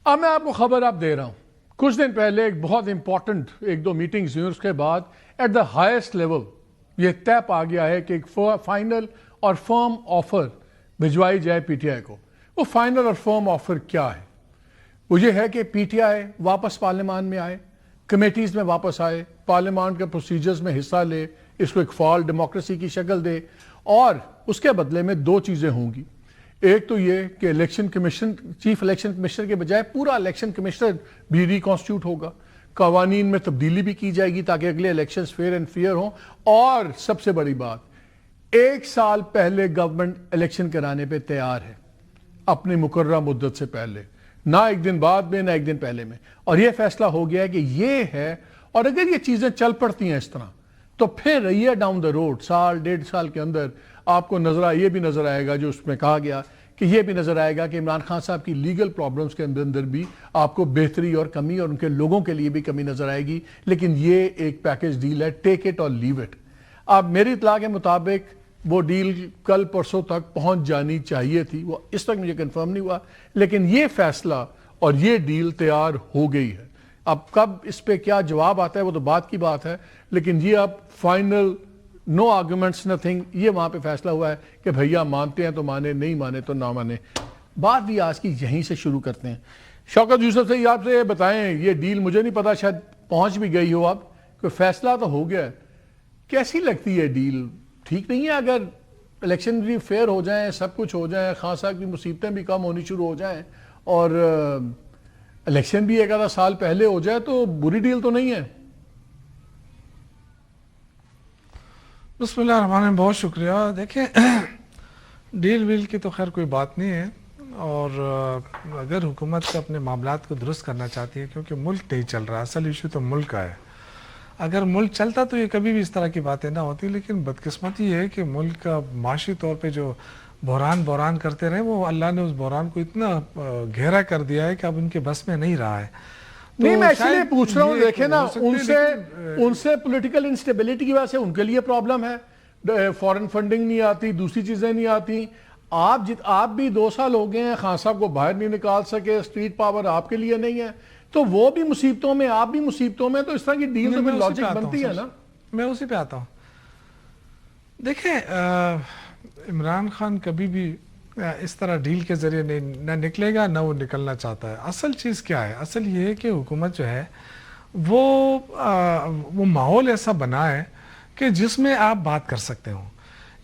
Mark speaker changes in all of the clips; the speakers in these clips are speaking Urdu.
Speaker 1: اب میں آپ کو خبر اب دے رہا ہوں. کچھ دن پہلے ایک بہت امپورٹنٹ 1-2 میٹنگز ہوئی، اس کے بعد ایٹ دا ہائیسٹ لیول یہ طے پا گیا ہے کہ ایک فائنل اور فرم آفر بھجوائی جائے پی ٹی آئی کو. وہ فائنل اور فرم آفر کیا ہے؟ وہ یہ ہے کہ پی ٹی آئی واپس پارلیمان میں آئے، کمیٹیز میں واپس آئے، پارلیمان کے پروسیجرز میں حصہ لے، اس کو ایک فعال ڈیموکریسی کی شکل دے، اور اس کے بدلے میں 2 چیزیں ہوں گی. ایک تو یہ کہ election commission, chief election commissioner کے بجائے پورا الیکشن کمشنر بھی ریکانسٹیٹیوٹ ہوگا، قوانین میں تبدیلی بھی کی جائے گی تاکہ اگلے الیکشنز فیئر اینڈ فیئر ہوں، اور سب سے بڑی بات 1 سال پہلے گورنمنٹ الیکشن کرانے پہ تیار ہے اپنی مقررہ مدت سے پہلے، نہ 1 دن بعد میں نہ 1 دن پہلے میں. اور یہ فیصلہ ہو گیا ہے کہ یہ ہے، اور اگر یہ چیزیں چل پڑتی ہیں اس طرح تو پھر رہیے ڈاؤن دا روڈ سال 1.5 سال کے اندر آپ کو یہ بھی نظر آئے گا جو اس میں کہا گیا کہ یہ بھی نظر آئے گا کہ عمران خان صاحب کی لیگل پرابلمز کے اندر بھی آپ کو بہتری اور کمی، اور ان کے لوگوں کے لیے بھی کمی نظر آئے گی. لیکن یہ ایک پیکج ڈیل ہے، ٹیک اٹ اور لیو اٹ. اب میری اطلاع کے مطابق وہ ڈیل کل پرسوں تک پہنچ جانی چاہیے تھی، وہ اس تک مجھے کنفرم نہیں ہوا، لیکن یہ فیصلہ اور یہ ڈیل تیار ہو گئی ہے. اب کب اس پہ کیا جواب آتا ہے وہ تو بات کی بات ہے، لیکن یہ اب فائنل، نو آرگومنٹس نتھنگ، یہ وہاں پہ فیصلہ ہوا ہے کہ بھیا مانتے ہیں تو مانے، نہیں مانے تو نہ مانے. بات بھی آج کی یہیں سے شروع کرتے ہیں. شوکت یوسف سے آپ سے بتائیں، یہ ڈیل مجھے نہیں پتا، شاید پہنچ بھی گئی ہو، اب کوئی فیصلہ تو ہو گیا ہے، کیسی لگتی ہے ڈیل؟ ٹھیک نہیں ہے اگر الیکشن بھی فیئر ہو جائیں، سب کچھ ہو جائیں، خان صاحب کی مصیبتیں بھی کم ہونی شروع ہو جائیں، اور الیکشن بھی 1 آدھا سال پہلے ہو جائے تو بری ڈیل تو نہیں ہے؟
Speaker 2: بسم اللہ الرحمن الرحیم، بہت شکریہ. دیکھیں ڈیل ویل کی تو خیر کوئی بات نہیں ہے، اور اگر حکومت اپنے معاملات کو درست کرنا چاہتی ہے، کیونکہ ملک نہیں چل رہا، اصل ایشو تو ملک کا ہے. اگر ملک چلتا تو یہ کبھی بھی اس طرح کی باتیں نہ ہوتی، لیکن بدقسمتی یہ ہے کہ ملک کا معاشی طور پہ جو بحران کرتے رہے، وہ اللہ نے اس بحران کو اتنا گہرا کر دیا ہے کہ اب ان کے بس میں نہیں رہا ہے.
Speaker 1: نہیں، میں اس لیے پوچھ رہا ہوں، دیکھیں نا، ان سے پولیٹیکل انسٹیبلٹی کی وجہ سے ان کے لیے پرابلم ہے، فورن فنڈنگ نہیں آتی، دوسری چیزیں نہیں آتی. آپ بھی 2 سال ہو گئے ہیں، خان صاحب کو باہر نہیں نکال سکے، اسٹریٹ پاور آپ کے لیے نہیں ہے، تو وہ بھی مصیبتوں میں، آپ بھی مصیبتوں میں، تو اس طرح کی ڈیل تو پھر لاجک بنتی ہے نا.
Speaker 2: میں اسی پہ آتا ہوں. دیکھیں عمران خان کبھی بھی اس طرح ڈیل کے ذریعے نہ نکلے گا، نہ وہ نکلنا چاہتا ہے. اصل چیز کیا ہے؟ اصل یہ ہے کہ حکومت جو ہے وہ ماحول ایسا بنا ہے کہ جس میں آپ بات کر سکتے ہوں.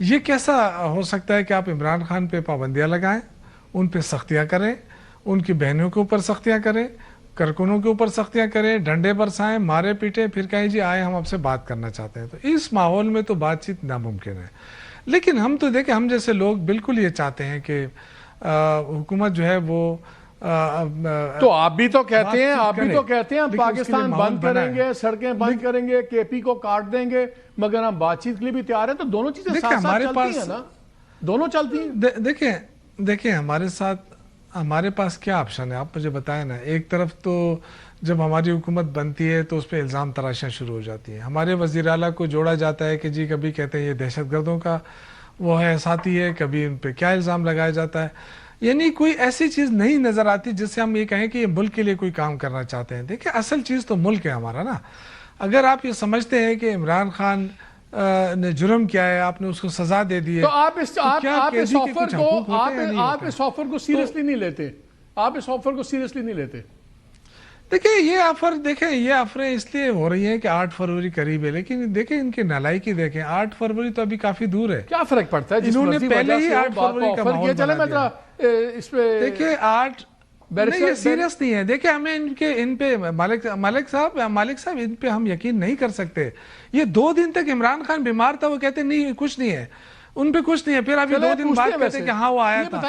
Speaker 2: یہ کیسا ہو سکتا ہے کہ آپ عمران خان پہ پابندیاں لگائیں، ان پہ سختیاں کریں، ان کی بہنوں کے اوپر سختیاں کریں، کارکنوں کے اوپر سختیاں کریں، ڈنڈے برسائیں، مارے پیٹیں، پھر کہیں جی آئے ہم آپ سے بات کرنا چاہتے ہیں. تو اس ماحول میں تو بات چیت ناممکن ہے. لیکن ہم تو دیکھیں، ہم جیسے لوگ بالکل یہ چاہتے ہیں کہ حکومت جو ہے وہ
Speaker 1: تو آپ بھی تو کہتے ہیں ہم پاکستان بند کریں گے، سڑکیں بند کریں گے، کے پی کو کاٹ دیں گے، مگر ہم بات چیت کے لیے بھی تیار ہیں. تو دونوں چیزیں ساتھ ساتھ چلتی ہیں نا، دونوں چلتی ہیں.
Speaker 2: دیکھیں ہمارے پاس کیا آپشن ہے، آپ مجھے بتائیں نا. ایک طرف تو جب ہماری حکومت بنتی ہے تو اس پہ الزام تراشیاں شروع ہو جاتی ہیں. ہمارے وزیر اعلیٰ کو جوڑا جاتا ہے کہ جی کبھی کہتے ہیں یہ دہشت گردوں کا وہ ہے ساتھی ہے، کبھی ان پہ کیا الزام لگایا جاتا ہے. یعنی کوئی ایسی چیز نہیں نظر آتی جس سے ہم یہ کہیں کہ یہ ملک کے لیے کوئی کام کرنا چاہتے ہیں. دیکھیں اصل چیز تو ملک ہے ہمارا نا. اگر آپ یہ سمجھتے ہیں کہ عمران خان نے جرم کیا ہے، آپ نے اس کو سزا دے دی ہے،
Speaker 1: تو آپ اس آفر کو سیریسلی نہیں لیتے، آپ اس آفر کو سیریسلی نہیں لیتے.
Speaker 2: دیکھیں یہ آفریں اس لیے ہو رہی ہیں کہ 8 فروری قریب ہے، لیکن دیکھیں ان کی نالائکی دیکھیں، 8 فروری تو ابھی کافی دور ہے.
Speaker 1: کیا فرق پڑتا ہے؟
Speaker 2: انہوں نے پہلے ہی 8 فروری کا ماحول بنا دیا.
Speaker 1: اس پہ
Speaker 2: دیکھیں 8 یہ سیریس نہیں ہے. دیکھیں ہمیں ان پہ مالک صاحب ان پہ ہم یقین نہیں کر سکتے. یہ 2 دن تک عمران خان بیمار تھا، وہ کہتے نہیں کچھ نہیں ہے، ان پہ کچھ نہیں ہے، پھر ابھی 2 دن بعد کہتے کہ ہاں وہ آیا تھا.